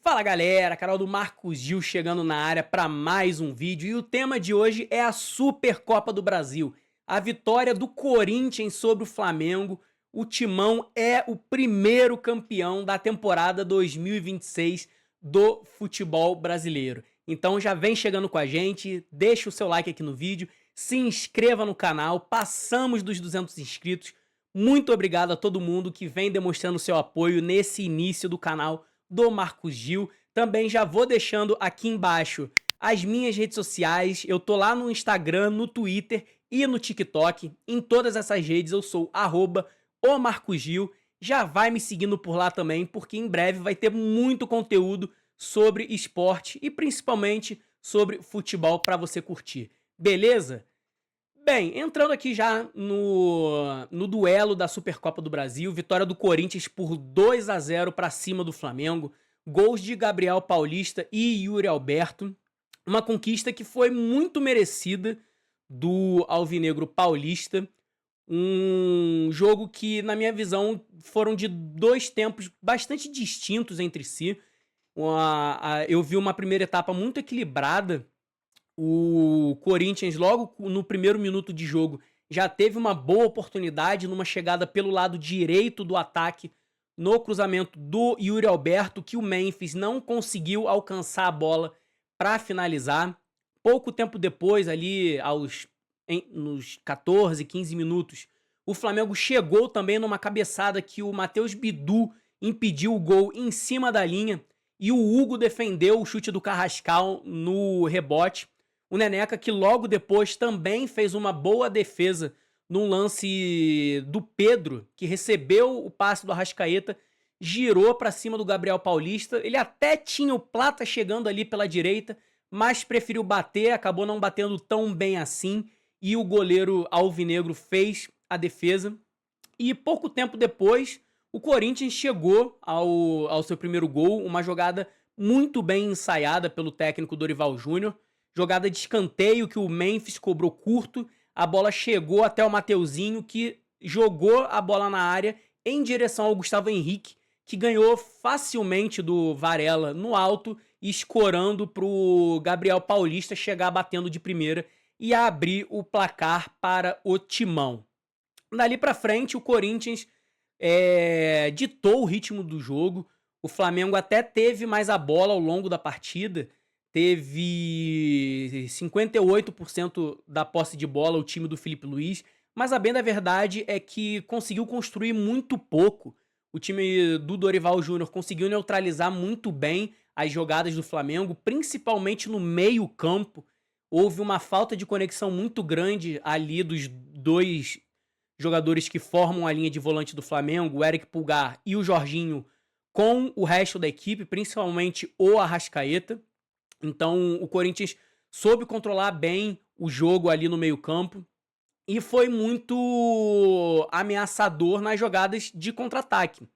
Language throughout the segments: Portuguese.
Fala galera, canal do Marcos Gil chegando na área para mais um vídeo e o tema de hoje é a Supercopa do Brasil, a vitória do Corinthians sobre o Flamengo. O Timão é o primeiro campeão da temporada 2026 do futebol brasileiro. Então já vem chegando com a gente, deixa o seu like aqui no vídeo, se inscreva no canal, passamos dos 200 inscritos. Muito obrigado a todo mundo que vem demonstrando seu apoio nesse início do canal do Marcos Gil. Também já vou deixando aqui embaixo as minhas redes sociais. Eu tô lá no Instagram, no Twitter e no TikTok. Em todas essas redes eu sou @omarcosgil. Já vai me seguindo por lá também, porque em breve vai ter muito conteúdo sobre esporte e principalmente sobre futebol para você curtir. Beleza? Bem, entrando aqui já no duelo da Supercopa do Brasil, vitória do Corinthians por 2-0 para cima do Flamengo, gols de Gabriel Paulista e Yuri Alberto, uma conquista que foi muito merecida do Alvinegro Paulista, um jogo que, na minha visão, foram de dois tempos bastante distintos entre si. Eu vi uma primeira etapa muito equilibrada. O Corinthians, logo no primeiro minuto de jogo, já teve uma boa oportunidade numa chegada pelo lado direito do ataque, no cruzamento do Yuri Alberto, que o Memphis não conseguiu alcançar a bola para finalizar. Pouco tempo depois, ali nos 14, 15 minutos, o Flamengo chegou também numa cabeçada que o Matheus Bidu impediu o gol em cima da linha e o Hugo defendeu o chute do Carrascal no rebote. O Neneca, que logo depois também fez uma boa defesa num lance do Pedro, que recebeu o passe do Arrascaeta, girou para cima do Gabriel Paulista. Ele até tinha o Plata chegando ali pela direita, mas preferiu bater, acabou não batendo tão bem assim, e o goleiro alvinegro fez a defesa. E pouco tempo depois, o Corinthians chegou ao seu primeiro gol, uma jogada muito bem ensaiada pelo técnico Dorival Júnior. Jogada de escanteio que o Memphis cobrou curto, a bola chegou até o Mateuzinho, que jogou a bola na área em direção ao Gustavo Henrique, que ganhou facilmente do Varela no alto e escorando para o Gabriel Paulista chegar batendo de primeira e abrir o placar para o Timão. Dali para frente, o Corinthians ditou o ritmo do jogo. O Flamengo até teve mais a bola ao longo da partida, teve 58% da posse de bola o time do Felipe Luiz, mas a bem da verdade é que conseguiu construir muito pouco. O time do Dorival Júnior conseguiu neutralizar muito bem as jogadas do Flamengo, principalmente no meio campo. Houve uma falta de conexão muito grande ali dos dois jogadores que formam a linha de volante do Flamengo, o Eric Pulgar e o Jorginho, com o resto da equipe, principalmente o Arrascaeta. Então o Corinthians soube controlar bem o jogo ali no meio-campo e foi muito ameaçador nas jogadas de contra-ataque.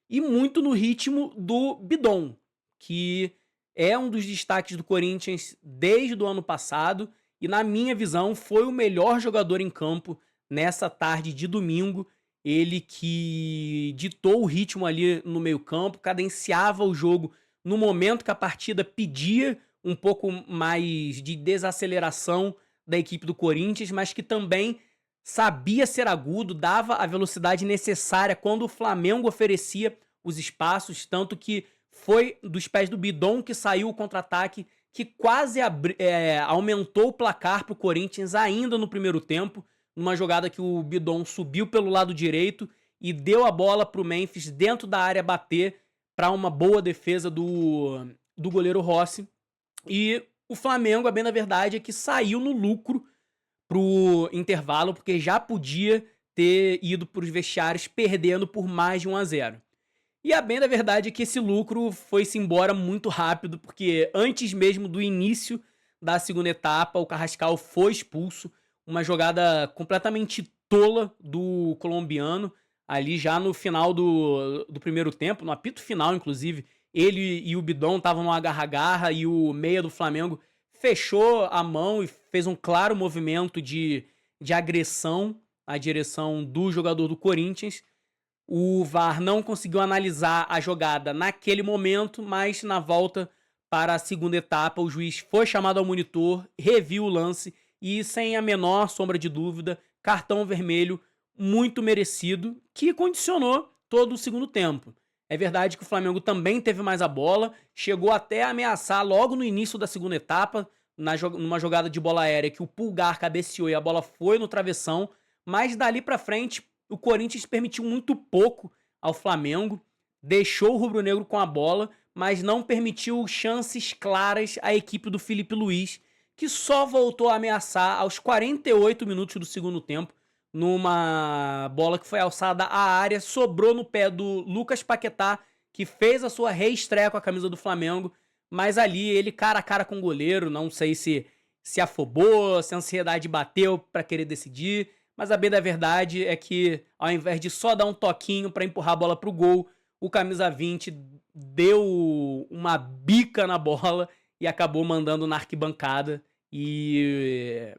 E muito no ritmo do Bidon, que é um dos destaques do Corinthians desde o ano passado e, na minha visão, foi o melhor jogador em campo nessa tarde de domingo. Ele que ditou o ritmo ali no meio-campo, cadenciava o jogo no momento que a partida pedia um pouco mais de desaceleração da equipe do Corinthians, mas que também sabia ser agudo, dava a velocidade necessária quando o Flamengo oferecia os espaços, tanto que foi dos pés do Bidon que saiu o contra-ataque, que quase aumentou o placar para o Corinthians ainda no primeiro tempo, numa jogada que o Bidon subiu pelo lado direito e deu a bola para o Memphis dentro da área bater para uma boa defesa do goleiro Rossi. E o Flamengo, a bem da verdade, é que saiu no lucro pro intervalo, porque já podia ter ido para os vestiários perdendo por mais de 1-0. E a bem da verdade é que esse lucro foi-se embora muito rápido, porque antes mesmo do início da segunda etapa, o Carrascal foi expulso, uma jogada completamente tola do colombiano, ali já no final do primeiro tempo, no apito final, inclusive. Ele e o Bidon estavam no agarra-garra e o meia do Flamengo fechou a mão e fez um claro movimento de agressão à direção do jogador do Corinthians. O VAR não conseguiu analisar a jogada naquele momento, mas na volta para a segunda etapa, o juiz foi chamado ao monitor, reviu o lance e, sem a menor sombra de dúvida, cartão vermelho muito merecido, que condicionou todo o segundo tempo. É verdade que o Flamengo também teve mais a bola, chegou até a ameaçar logo no início da segunda etapa, numa jogada de bola aérea que o Pulgar cabeceou e a bola foi no travessão, mas dali pra frente o Corinthians permitiu muito pouco ao Flamengo, deixou o rubro-negro com a bola, mas não permitiu chances claras à equipe do Felipe Luiz, que só voltou a ameaçar aos 48 minutos do segundo tempo, numa bola que foi alçada à área, sobrou no pé do Lucas Paquetá, que fez a sua reestreia com a camisa do Flamengo, mas ali ele cara a cara com o goleiro, não sei se afobou, se a ansiedade bateu para querer decidir, mas a bem da verdade é que ao invés de só dar um toquinho para empurrar a bola pro gol, o camisa 20 deu uma bica na bola e acabou mandando na arquibancada e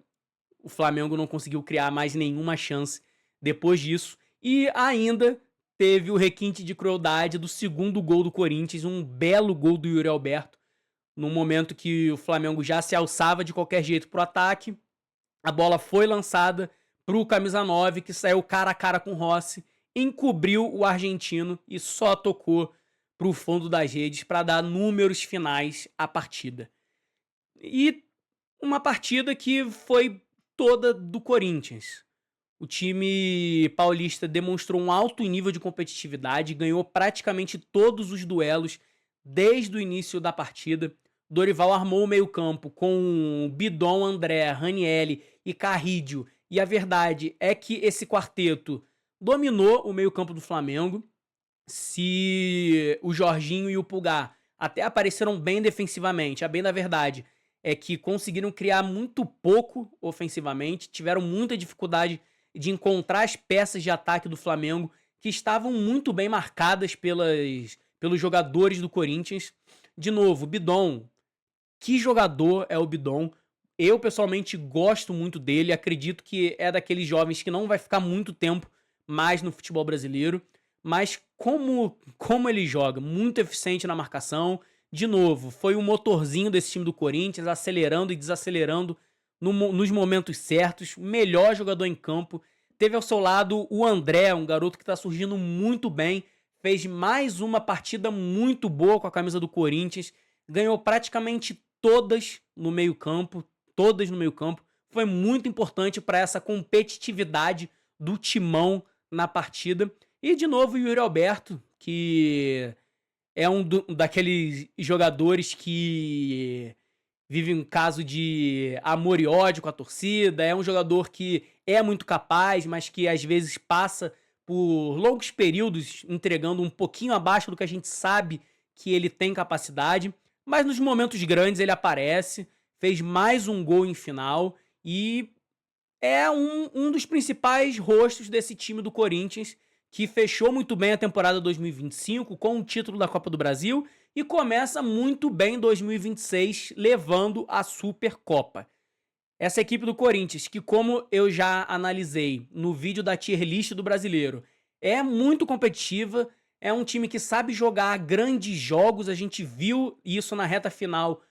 o Flamengo não conseguiu criar mais nenhuma chance depois disso. E ainda teve o requinte de crueldade do segundo gol do Corinthians, um belo gol do Yuri Alberto, num momento que o Flamengo já se alçava de qualquer jeito pro ataque. A bola foi lançada pro camisa 9, que saiu cara a cara com o Rossi, encobriu o argentino e só tocou pro fundo das redes para dar números finais à partida. E uma partida que foi toda do Corinthians. O time paulista demonstrou um alto nível de competitividade, ganhou praticamente todos os duelos desde o início da partida. Dorival armou o meio-campo com Bidon, André, Ranielli e Carrídio. E a verdade é que esse quarteto dominou o meio-campo do Flamengo. Se o Jorginho e o Pulgar até apareceram bem defensivamente, a bem da verdade é que conseguiram criar muito pouco ofensivamente, tiveram muita dificuldade de encontrar as peças de ataque do Flamengo, que estavam muito bem marcadas pelos jogadores do Corinthians. De novo, Bidon. Que jogador é o Bidon? Eu, pessoalmente, gosto muito dele. Acredito que é daqueles jovens que não vai ficar muito tempo mais no futebol brasileiro. Mas como ele joga, muito eficiente na marcação. De novo, foi o motorzinho desse time do Corinthians, acelerando e desacelerando nos momentos certos. Melhor jogador em campo. Teve ao seu lado o André, um garoto que está surgindo muito bem. Fez mais uma partida muito boa com a camisa do Corinthians. Ganhou praticamente todas no meio-campo. Todas no meio-campo. Foi muito importante para essa competitividade do timão na partida. E, de novo, o Yuri Alberto, que é daqueles jogadores que vive um caso de amor e ódio com a torcida. É um jogador que é muito capaz, mas que às vezes passa por longos períodos entregando um pouquinho abaixo do que a gente sabe que ele tem capacidade. Mas nos momentos grandes ele aparece, fez mais um gol em final e é um dos principais rostos desse time do Corinthians, que fechou muito bem a temporada 2025 com o título da Copa do Brasil e começa muito bem 2026 levando a Supercopa. Essa equipe do Corinthians, que como eu já analisei no vídeo da tier list do Brasileiro, é muito competitiva, é um time que sabe jogar grandes jogos, a gente viu isso na reta final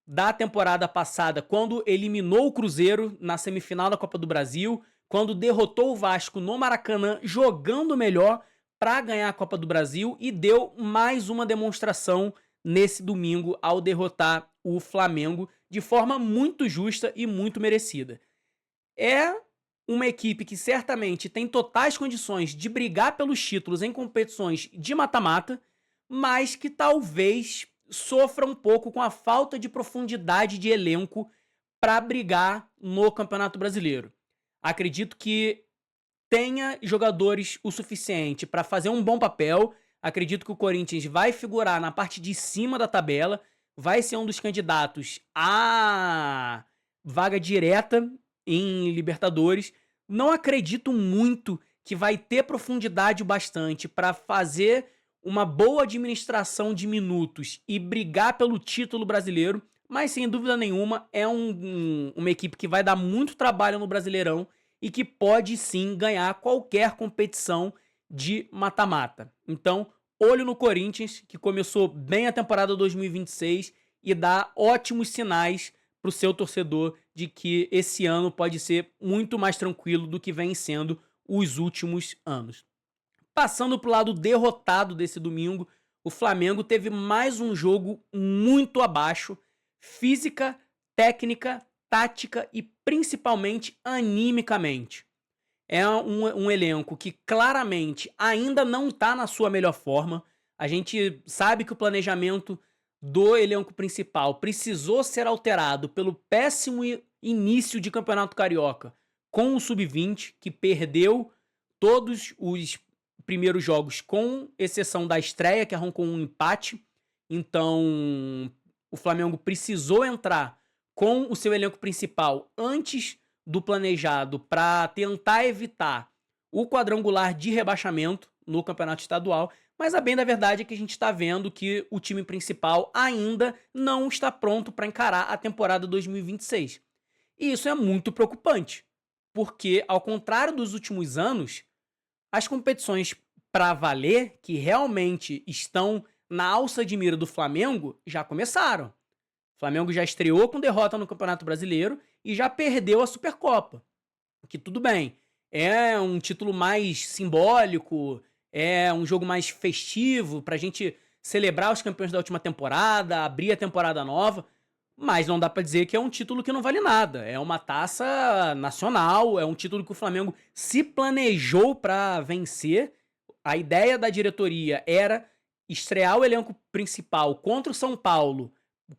da temporada passada, quando eliminou o Cruzeiro na semifinal da Copa do Brasil, quando derrotou o Vasco no Maracanã, jogando melhor para ganhar a Copa do Brasil e deu mais uma demonstração nesse domingo ao derrotar o Flamengo de forma muito justa e muito merecida. É uma equipe que certamente tem totais condições de brigar pelos títulos em competições de mata-mata, mas que talvez sofra um pouco com a falta de profundidade de elenco para brigar no Campeonato Brasileiro. Acredito que tenha jogadores o suficiente para fazer um bom papel. Acredito que o Corinthians vai figurar na parte de cima da tabela, vai ser um dos candidatos à vaga direta em Libertadores. Não acredito muito que vai ter profundidade o bastante para fazer uma boa administração de minutos e brigar pelo título brasileiro, mas sem dúvida nenhuma é uma equipe que vai dar muito trabalho no Brasileirão e que pode sim ganhar qualquer competição de mata-mata. Então, olho no Corinthians, que começou bem a temporada 2026 e dá ótimos sinais para o seu torcedor de que esse ano pode ser muito mais tranquilo do que vem sendo os últimos anos. Passando para o lado derrotado desse domingo, o Flamengo teve mais um jogo muito abaixo, física, técnica, tática e principalmente animicamente. É um elenco que claramente ainda não está na sua melhor forma. A gente sabe que o planejamento do elenco principal precisou ser alterado pelo péssimo início de Campeonato Carioca com o Sub-20, que perdeu todos os primeiros jogos, com exceção da estreia, que arrancou um empate. Então, o Flamengo precisou entrar com o seu elenco principal antes do planejado para tentar evitar o quadrangular de rebaixamento no campeonato estadual, mas a bem da verdade é que a gente está vendo que o time principal ainda não está pronto para encarar a temporada 2026. E isso é muito preocupante, porque ao contrário dos últimos anos, as competições para valer, que realmente estão na alça de mira do Flamengo, já começaram. O Flamengo já estreou com derrota no Campeonato Brasileiro e já perdeu a Supercopa. Que tudo bem, é um título mais simbólico, é um jogo mais festivo pra gente celebrar os campeões da última temporada, abrir a temporada nova, mas não dá pra dizer que é um título que não vale nada. É uma taça nacional, é um título que o Flamengo se planejou pra vencer. A ideia da diretoria era estrear o elenco principal contra o São Paulo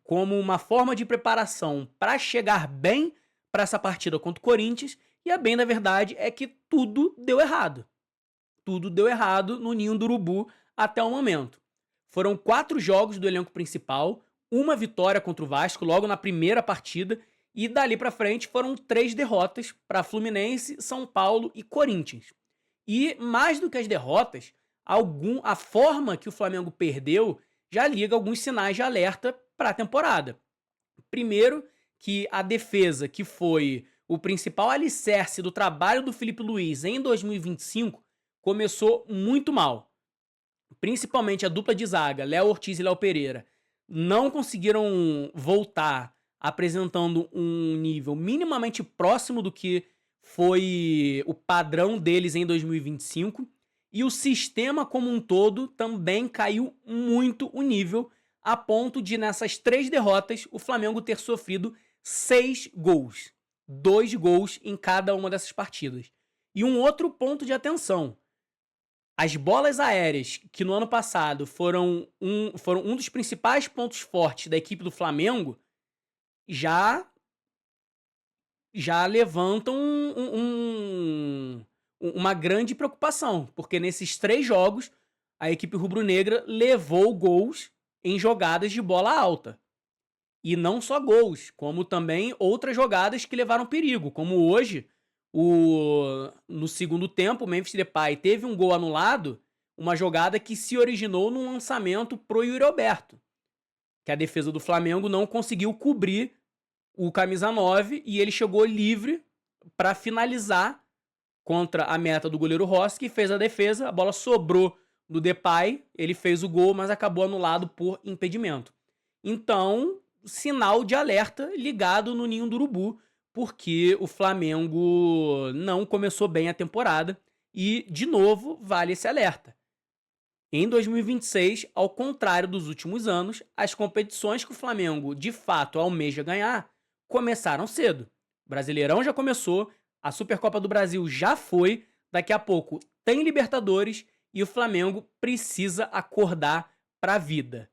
como uma forma de preparação para chegar bem para essa partida contra o Corinthians, e a bem da verdade é que tudo deu errado. Tudo deu errado no Ninho do Urubu até o momento. Foram 4 jogos do elenco principal, uma vitória contra o Vasco logo na primeira partida, e dali para frente foram 3 derrotas para Fluminense, São Paulo e Corinthians. E mais do que as derrotas, a forma que o Flamengo perdeu já liga alguns sinais de alerta para a temporada. Primeiro, que a defesa, que foi o principal alicerce do trabalho do Felipe Luiz em 2025, começou muito mal. Principalmente a dupla de zaga, Léo Ortiz e Léo Pereira, não conseguiram voltar apresentando um nível minimamente próximo do que foi o padrão deles em 2025. E o sistema como um todo também caiu muito o nível, a ponto de, nessas 3 derrotas, o Flamengo ter sofrido 6 gols. 2 gols em cada uma dessas partidas. E um outro ponto de atenção: as bolas aéreas, que no ano passado foram um dos principais pontos fortes da equipe do Flamengo, já levantam uma grande preocupação, porque nesses 3 jogos a equipe rubro-negra levou gols em jogadas de bola alta. E não só gols, como também outras jogadas que levaram perigo, como hoje, no segundo tempo, o Memphis Depay teve um gol anulado, uma jogada que se originou num lançamento pro Yuri Alberto, que a defesa do Flamengo não conseguiu cobrir o camisa 9 e ele chegou livre para finalizar contra a meta do goleiro Rossi, que fez a defesa, a bola sobrou do Depay, ele fez o gol, mas acabou anulado por impedimento. Então, sinal de alerta ligado no Ninho do Urubu, porque o Flamengo não começou bem a temporada e, de novo, vale esse alerta. Em 2026, ao contrário dos últimos anos, as competições que o Flamengo, de fato, almeja ganhar, começaram cedo. O Brasileirão já começou, a Supercopa do Brasil já foi, daqui a pouco tem Libertadores e o Flamengo precisa acordar para a vida.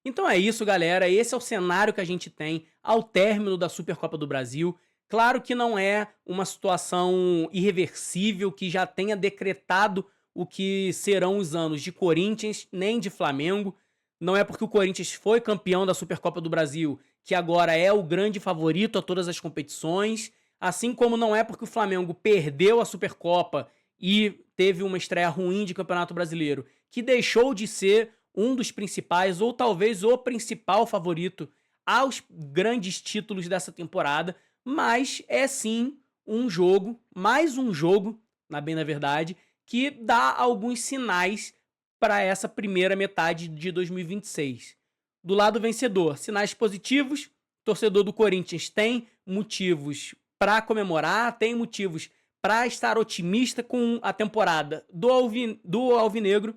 Então é isso, galera. Esse é o cenário que a gente tem ao término da Supercopa do Brasil. Claro que não é uma situação irreversível que já tenha decretado o que serão os anos de Corinthians nem de Flamengo. Não é porque o Corinthians foi campeão da Supercopa do Brasil que agora é o grande favorito a todas as competições. Assim como não é porque o Flamengo perdeu a Supercopa e teve uma estreia ruim de Campeonato Brasileiro que deixou de ser um dos principais, ou talvez o principal favorito aos grandes títulos dessa temporada, mas é sim um jogo, mais um jogo, na bem da verdade, que dá alguns sinais para essa primeira metade de 2026. Do lado vencedor, sinais positivos, torcedor do Corinthians tem motivos para comemorar, tem motivos para estar otimista com a temporada do Alvinegro,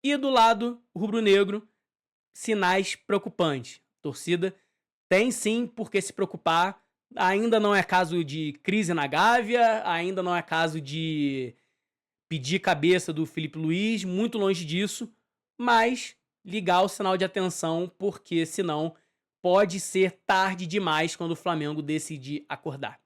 e do lado rubro-negro, sinais preocupantes. Torcida tem sim por que se preocupar. Ainda não é caso de crise na Gávea, ainda não é caso de pedir cabeça do Felipe Luiz, muito longe disso, mas ligar o sinal de atenção, porque senão pode ser tarde demais quando o Flamengo decidir acordar.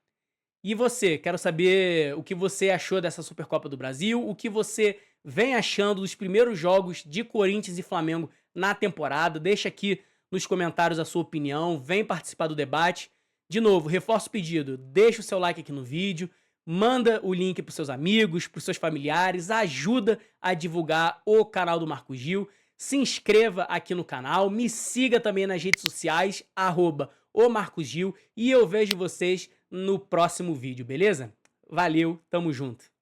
E você, quero saber o que você achou dessa Supercopa do Brasil, o que você vem achando dos primeiros jogos de Corinthians e Flamengo na temporada. Deixa aqui nos comentários a sua opinião, vem participar do debate. De novo, reforço o pedido, deixa o seu like aqui no vídeo, manda o link para os seus amigos, para os seus familiares, ajuda a divulgar o canal do Marcos Gil. Se inscreva aqui no canal, me siga também nas redes sociais, @omarcosgil, e eu vejo vocês no próximo vídeo, beleza? Valeu, tamo junto!